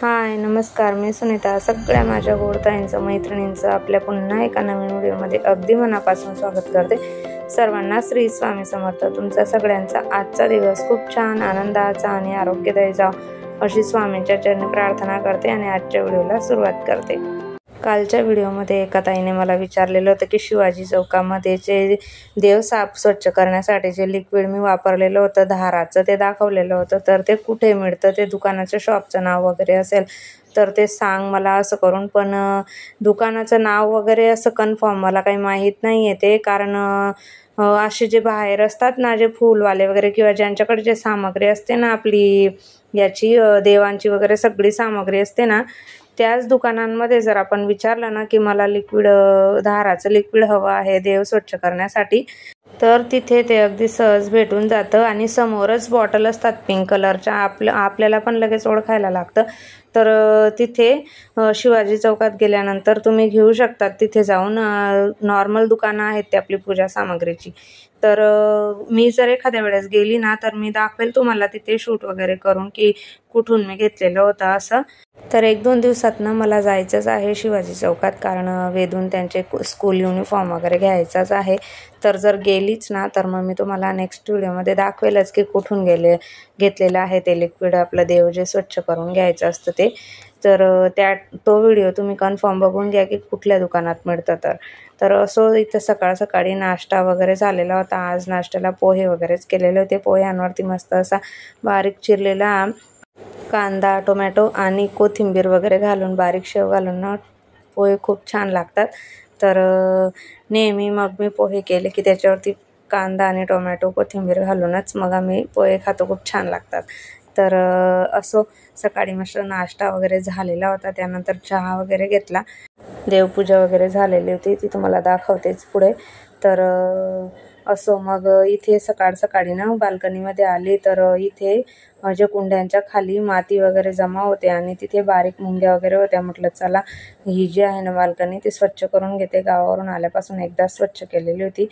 हाय नमस्कार, मी सुनीता. सगळ्या माझ्या गोडताईंचं मैत्रिणींचं आपल्या पुन्हा एका नवीन व्हिडिओमध्ये अगदी मनापासून स्वागत करते. सर्वांना श्री स्वामी समर्थ. तुमचा सगळ्यांचा आजचा दिवस खूप छान, आनंदाचा आणि आरोग्यदायी जावो अशी स्वामींच्या चरणी प्रार्थना करते आणि आजच्या व्हिडिओला सुरुवात करते. कालच्या व्हिडिओमध्ये एका ताईने मला विचारलेलं होतं की शिवाजी चौकामध्ये जे देव साफ स्वच्छ करण्यासाठी जे लिक्विड मी वापरलेलं होतं धाराचं, ते दाखवलेलं होतं. तर ते कुठे मिळतं, ते दुकानाचं शॉपचं नाव वगैरे असेल तर ते सांग मला असं करून. पण दुकानाचं नाव वगैरे असं कन्फर्म मला काही माहीत नाही आहे ते, कारण असे जे बाहेर असतात ना, जे फुलवाले वगैरे किंवा ज्यांच्याकडे जे सामग्री असते ना आपली याची देवांची वगैरे सगळी सामग्री असते ना, त्याच दुकानांमध्ये जर आपण विचारलं ना की मला लिक्विड धाराचं लिक्विड हवं आहे देव स्वच्छ करण्यासाठी, तर तिथे ते अगदी सहज भेटून जातं आणि समोरच बॉटल असतात पिंक कलरच्या. आपल्याला पण लगेच ओळखायला लागतं. तर तिथे शिवाजी चौकात गेल्यानंतर तुम्ही घेऊ शकतात. तिथे जाऊन नॉर्मल दुकानं आहेत ते आपली पूजा सामग्रीची. तर मी जर एखाद्या वेळेस गेली ना तर मी दाखवेल तुम्हाला तिथे शूट वगैरे करून की कुठून मी घेतलेलं होतं असं. तर 1-2 दिवसातनं मला जायचंच आहे शिवाजी चौकात, कारण वेदून त्यांचे स्कूल युनिफॉर्म वगैरे घ्यायचाच आहे. तर जर गेलीच ना तर मग मी तुम्हाला नेक्स्ट व्हिडिओमध्ये दाखवेलच की कुठून घेतलेलं आहे ते लिक्विड आपलं देव जे स्वच्छ करून घ्यायचं असतं ते. तर तो व्हिडिओ तुम्ही कन्फर्म बघून घ्या की कुठल्या दुकानात मिळतं. तर असो इथं सकाळ सकाळी नाश्ता वगैरे झालेला होता. आज नाश्त्याला पोहे वगैरेच केलेले होते. पोह्यांवरती मस्त असा बारीक चिरलेला कांदा, टोमॅटो आणि कोथिंबीर वगैरे घालून, बारीक शेव घालून ना पोहे खूप छान लागतात. तर नेहमी मग मी पोहे केले की त्याच्यावरती कांदा आणि टोमॅटो, कोथिंबीर घालूनच मग आम्ही पोहे खातो. खूप छान लागतात. तर असो सकाळी मस्त नाश्ता वगैरे झालेला होता. त्यानंतर चहा वगैरे घेतला. देवपूजा वगैरे झालेली होती, ती तुम्हाला दाखवतेच पुढे. तर असो मग इथे सकाळ सकाळी ना बाल्कनीमध्ये आली तर इथे जे कुंड्यांच्या खाली माती वगैरे जमा होते आणि तिथे बारीक मुंग्या वगैरे होत्या. म्हटलं चला ही जी आहे ना बाल्कनी ती स्वच्छ करून घेते. गावावरून आल्यापासून एकदा स्वच्छ केलेली होती.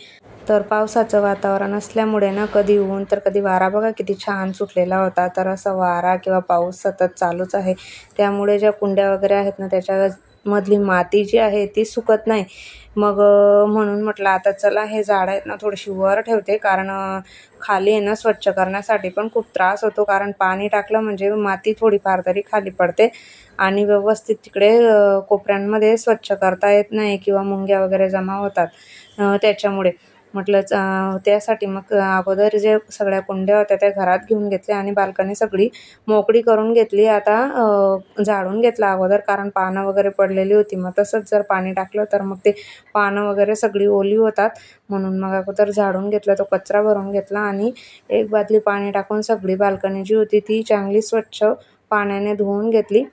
तर पावसाचं वातावरण असल्यामुळे ना कधी ऊन तर कधी वारा, बघा किती छान सुटलेला होता. तर असा वारा किंवा पाऊस सतत चालूच आहे. त्यामुळे ज्या कुंड्या वगैरे आहेत ना त्याच्यामधली माती जी आहे ती सुकत नाही. मग म्हणून म्हटलं आता चला हे झाड आहेत ना थोडीशी वर ठेवते, कारण खाली आहे ना स्वच्छ करण्यासाठी पण खूप त्रास होतो. कारण पाणी टाकलं म्हणजे माती थोडीफार तरी खाली पडते आणि व्यवस्थित तिकडे कोपऱ्यांमध्ये स्वच्छ करता येत नाही किंवा मुंग्या वगैरे जमा होतात. त्याच्यामुळे म्हटलं त्यासाठी मग अगोदर जे सगळ्या कुंड्या होत्या त्या घरात घेऊन घेतल्या आणि बाल्कनी सगळी मोकळी करून घेतली. आता झाडून घेतला अगोदर, कारण पानं वगैरे पडलेली होती. मग तसंच जर पाणी टाकलं तर मग ते पानं वगैरे सगळी ओली होतात. म्हणून मग अगोदर झाडून घेतलं, तो कचरा भरून घेतला आणि एक बादली पाणी टाकून सगळी बाल्कनी जी होती ती चांगली स्वच्छ पाण्याने धुवून घेतली.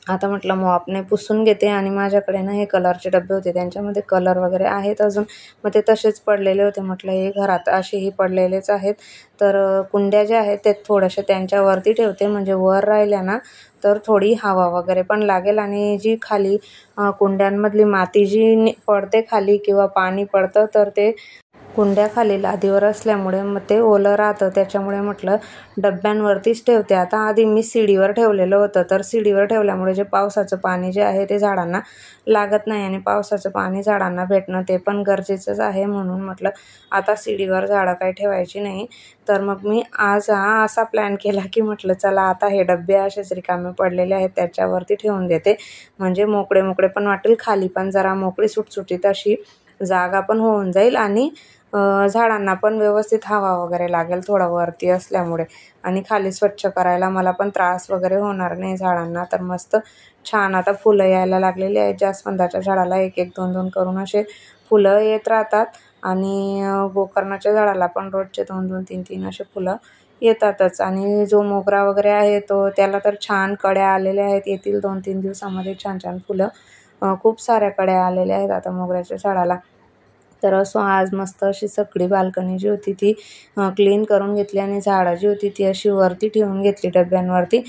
आता म्हटलं मॉपने पुसून घेते. आणि माझ्याकडे ना हे कलरचे डबे होते, त्यांच्यामध्ये कलर वगैरे आहेत अजून, मग ते तसेच पडलेले होते. म्हटलं हे घरात असेही पडलेलेच आहेत. तर कुंड्या ज्या आहेत ते थोड्याशा त्यांच्यावरती ठेवते, म्हणजे वर राहिल्या ना तर थोडी हवा वगैरे पण लागेल. आणि जी खाली कुंड्यांमधली माती जी पडते खाली किंवा पाणी पडतं तर ते कुंड्याखाली लादीवर असल्यामुळे मग ते ओलं राहतं. त्याच्यामुळे म्हटलं डब्यांवरतीच ठेवते. आता आधी मी सीडीवर ठेवलेलं होतं, तर सीडीवर ठेवल्यामुळे जे पावसाचं पाणी जे आहे ते झाडांना लागत नाही आणि पावसाचं पाणी झाडांना भेटणं ते पण गरजेचंच आहे. म्हणून म्हटलं आता सीडीवर झाडं काही ठेवायची नाही. तर मग मी आज असा प्लॅन केला की म्हटलं चला आता हे डबे असेच रिकामे पडलेले आहेत त्याच्यावरती ठेवून देते, म्हणजे मोकळे मोकळे पण वाटेल, खाली पण जरा मोकळी सुटसुटीत अशी जागा पण होऊन जाईल आणि झाडांना पण व्यवस्थित हवा वगैरे लागेल थोडं वरती असल्यामुळे. आणि खाली स्वच्छ करायला मला पण त्रास वगैरे होणार नाही झाडांना. तर मस्त छान आता फुलं यायला लागलेली आहेत. जास्वंदाच्या झाडाला 1-1, 2-2 करून असे फुलं येत राहतात आणि गोकर्णाच्या झाडाला पण रोजचे 2-2, 3-3 असे फुलं येतातच. आणि जो मोगरा वगैरे आहे त्याला तर छान कळ्या आलेल्या आहेत. येतील 2-3 दिवसामध्ये छान छान फुलं, खूप साऱ्या कळ्या आलेल्या आहेत आता मोगऱ्याच्या झाडाला. तर असो आज मस्त अशी सगळी बाल्कनी जी होती ती क्लीन करून घेतली आणि झाडं जी होती ती अशी वरती ठेवून घेतली डब्यांवरती.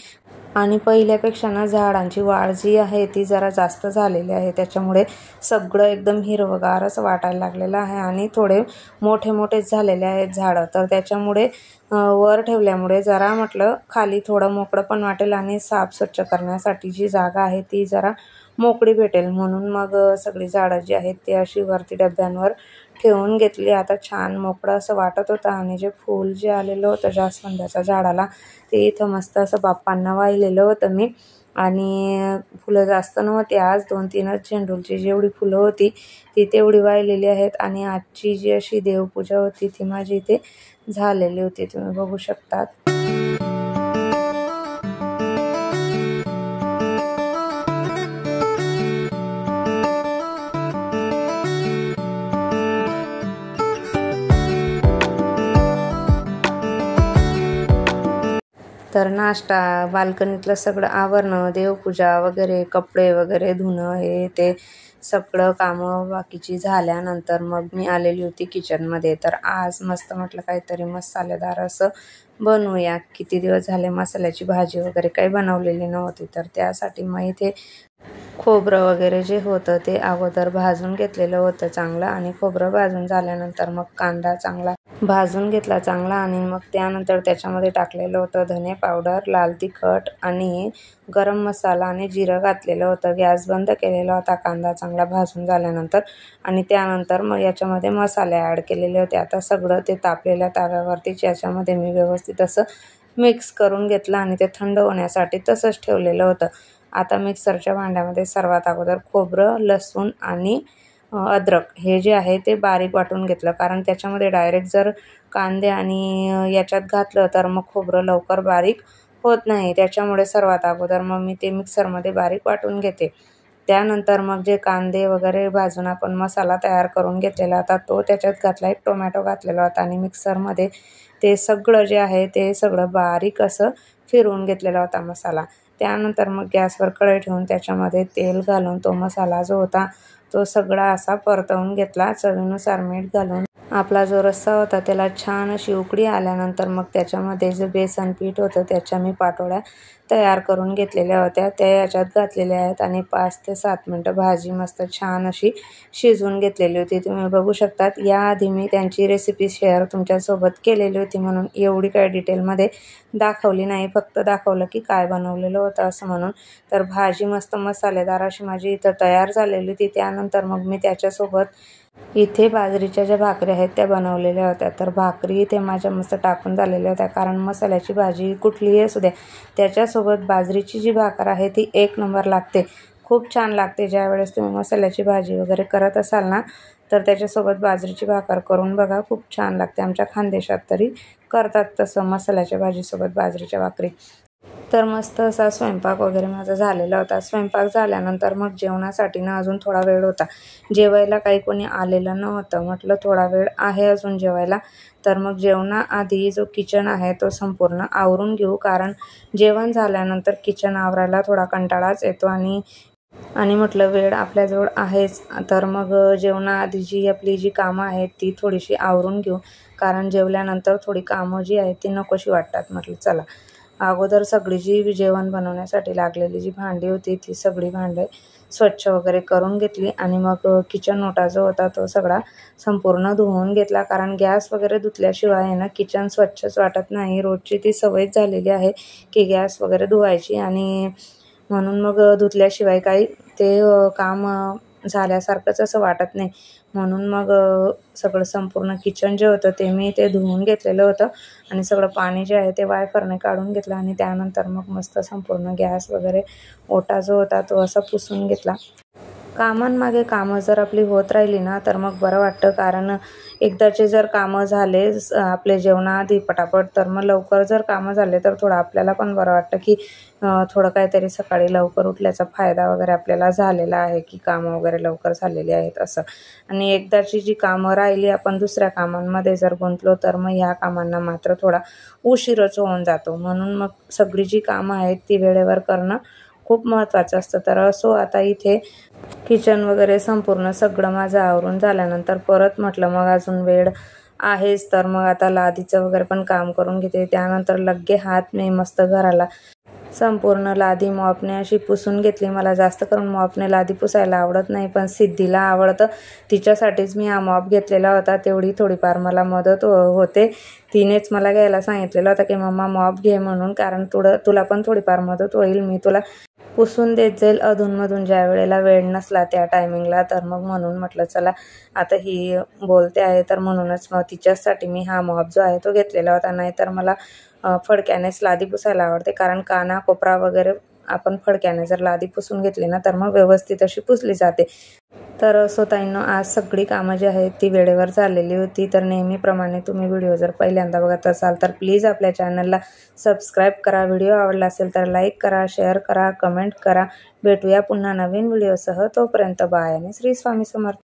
आणि पहिल्यापेक्षा ना झाडांची वाढ जी आहे ती जरा जास्त झालेली आहे. त्याच्यामुळे सगळं एकदम हिरवंगार असं वाटायला लागलेलं आहे आणि थोडे मोठे मोठेच झालेले आहेत झाडं. तर त्याच्यामुळे वर ठेवल्यामुळे जरा म्हटलं खाली थोडं मोकळं पण वाटेल आणि साफ स्वच्छ करण्यासाठी जी जागा आहे ती जरा मोकळी भेटेल, म्हणून मग सगळी झाडं जी आहेत ती अशी वरती डब्यांवर ठेवून घेतली. आता छान मोकळं असं वाटत होतं आणि जे फूल जे आलेलं होतं जास्वंदाच्या झाडाला ते इथं मस्त असं बाप्पांना वाहिलेलं होतं मी. आणि फुलं जास्त नव्हती आज, 2-3च झेंडूची जेवढी फुलं होती ती तेवढी वाहिलेली आहेत. आणि आजची जी अशी देवपूजा होती ती माझी इथे झालेली होती, तुम्ही बघू शकतात. तर नाश्ता, बाल्कनीतलं सगळं आवरणं, देवपूजा वगैरे, कपडे वगैरे धुणं, हे ते सगळं कामं बाकीची झाल्यानंतर मग मी आलेली होती किचनमध्ये. तर आज मस्त म्हटलं काहीतरी मसालेदार असं बनवूया. किती दिवस झाले मसाल्याची भाजी वगैरे काही बनवलेली नव्हती, तर त्यासाठी मग इथे खोबरं वगैरे जे होतं ते अगोदर भाजून घेतलेलं होतं चांगलं. आणि खोबरं भाजून झाल्यानंतर मग कांदा चांगला भाजून घेतला चांगला. आणि मग त्यानंतर त्याच्यामध्ये टाकलेलं होतं धने पावडर, लाल तिखट आणि गरम मसाला आणि जिरं घातलेलं होतं. गॅस बंद केलेला होता कांदा चांगला भाजून झाल्यानंतर. आणि त्यानंतर मग याच्यामध्ये मसाले ॲड केलेले होते. आता सगळं ते तापलेल्या तव्यावरतीच याच्यामध्ये मी व्यवस्थित असं मिक्स करून घेतलं आणि ते थंड होण्यासाठी तसंच ठेवलेलं होतं. आता मिक्सरच्या भांड्यामध्ये सर्वात अगोदर खोबरं, लसूण आणि अद्रक हे जे आहे ते बारीक वाटून घेतलं, कारण त्याच्यामध्ये डायरेक्ट जर कांदे आणि याच्यात घातलं तर मग खोबरं लवकर बारीक होत नाही. त्याच्यामुळे सर्वात अगोदर मग मी ते मिक्सरमध्ये बारीक वाटून घेते. त्यानंतर मग जे कांदे वगैरे भाजून आपण मसाला तयार करून घेतलेला होता तो त्याच्यात घातला, एक टोमॅटो घातलेला होता आणि मिक्सरमध्ये ते सगळं जे आहे ते सगळं बारीक असं फिरवून घेतलेला होता मसाला. त्यानंतर मग गॅसवर कढई ठेवून त्याच्यामध्ये तेल घालून तो मसाला जो होता तो सगळा असा परतवून घेतला. चवीनुसार मीठ घालून आपला जो रस्सा होता त्याला छान अशी उकळी आल्यानंतर मग त्याच्यामध्ये जे बेसन पीठ होतं त्याच्या मी पाटोळ्या तयार करून घेतलेल्या होत्या, त्या याच्यात घातलेल्या आहेत. आणि 5 ते 7 मिनटं भाजी मस्त छान अशी शिजवून घेतलेली होती, तुम्ही बघू शकतात. याआधी मी त्यांची रेसिपी शेअर तुमच्यासोबत केलेली होती, म्हणून एवढी काही डिटेलमध्ये दाखवली नाही, फक्त दाखवलं की काय बनवलेलं होतं असं म्हणून. तर भाजी मस्त मसालेदार अशी माझी इथं तयार झालेली होती. त्यानंतर मग मी त्याच्यासोबत इथे बाजरीच्या ज्या भाकरी आहेत त्या बनवलेल्या होत्या. तर भाकरी इथे माझ्या मस्त टाकून झालेल्या होत्या, कारण मसाल्याची भाजी कुठलीही असू द्या त्याच्यासोबत बाजरीची जी भाकर आहे ती 1 नंबर लागते, खूप छान लागते. ज्यावेळेस तुम्ही मसाल्याची भाजी वगैरे करत असाल ना तर त्याच्यासोबत बाजरीची भाकर करून बघा, खूप छान लागते. आमच्या खानदेशात तरी करतात तसं मसाल्याच्या भाजीसोबत बाजरीच्या भाकरी. तर मस्त असा स्वयंपाक वगैरे माझा झालेला होता. स्वयंपाक झाल्यानंतर मग जेवणासाठी ना अजून थोडा वेळ होता. जेवायला काही कोणी आलेलं नव्हतं. म्हटलं थोडा वेळ आहे अजून जेवायला, तर मग जेवणाआधी जो किचन आहे तो संपूर्ण आवरून घेऊ, कारण जेवण झाल्यानंतर किचन आवरायला थोडा कंटाळाच येतो. आणि म्हटलं वेळ आपल्याजवळ आहेच, तर मग जेवणाआधी जी आपली जी कामं आहेत ती थोडीशी आवरून घेऊ, कारण जेवल्यानंतर थोडी कामं जी आहेत ती नकोशी वाटतात. म्हटलं चला अगोदर सगळी जी जेवण बनवण्यासाठी लागलेली जी भांडी होती ती सगळी भांडे स्वच्छ वगैरे करून घेतली. आणि मग किचन ओटा जो होता तो सगळा संपूर्ण धुवून घेतला, कारण गॅस वगैरे धुतल्याशिवाय आहे ना किचन स्वच्छच वाटत नाही. रोजची ती सवयच झालेली आहे की गॅस वगैरे धुवायची, आणि म्हणून मग धुतल्याशिवाय काही ते काम झाल्यासारखंच असं वाटत नाही. म्हणून मग सगळं संपूर्ण किचन जे होतं ते मी ते धुवून घेतलेलं होतं आणि सगळं पाणी जे आहे ते वायफरने काढून घेतलं. आणि त्यानंतर मग मस्त संपूर्ण गॅस वगैरे ओटा जो होता तो असा पुसून घेतला. कामांमागे कामं जर आपली होत राहिली ना तर मग बरं वाटतं, कारण एकदाचे जर कामं झाले आपले जेवणाआधी पटापट, तर मग लवकर जर कामं झाले तर थोडं आपल्याला पण बरं वाटतं की थोडं काहीतरी सकाळी लवकर उठल्याचा फायदा वगैरे आपल्याला झालेला आहे, की कामं वगैरे लवकर झालेली आहेत असं. आणि एकदाची जी कामं राहिली आपण दुसऱ्या कामांमध्ये जर गुंतलो तर मग ह्या कामांना मात्र थोडा उशीरच होऊन जातो. म्हणून मग सगळी जी कामं आहेत ती वेळेवर करणं खूप महत्त्वाचं असतं. तर असो आता इथे किचन वगैरे संपूर्ण सगळं माझं आवरून झाल्यानंतर परत म्हटलं मग अजून वेळ आहेच, तर मग आता लादीचं वगैरे पण काम करून घेते. त्यानंतर लग्गे हात मी मस्त घराला संपूर्ण लादी मॉपने अशी पुसून घेतली। मला जास्त करून मॉपने लादी पुसायला आवडत नाही, पण सिद्धीला आवडतं, तिच्यासाठीच मी हा मॉप घेतलेला होता। तेवढी थोडीफार मला मदत होते। तिनेच मला घ्यायला सांगितलेलं होतं की मम्मा मॉप घे म्हणून, कारण तुला पण थोडीफार मदत होईल, मी तुला पुसून देत जाईल अधूनमधून ज्या वेळेला वेळ नसला त्या टायमिंगला। तर मग म्हणून म्हटलं चला आता ही बोलते आहे तर म्हणूनच मग तिच्यासाठी मी हा मॉप जो आहे तो घेतलेला होता। नाहीतर मला फडक्यानेच लादी पुसायला आवडते, कारण काना कोपरा वगैरे आपण फडक्याने जर लादी पुसून घेतली ना तर मग व्यवस्थित अशी पुसली जाते। तर असो ताईंनो, आज सगळी कामं जी आहेत ती वेळेवर झालेली होती। तर नेहमीप्रमाणे तुम्ही व्हिडिओ जर पहिल्यांदा बघत असाल तर प्लीज आपल्या चॅनलला सबस्क्राईब करा। व्हिडिओ आवडला असेल तर लाईक करा, शेअर करा, कमेंट करा। भेटूया पुन्हा नवीन व्हिडिओसह, तोपर्यंत बाय आणि श्री स्वामी समर्थ।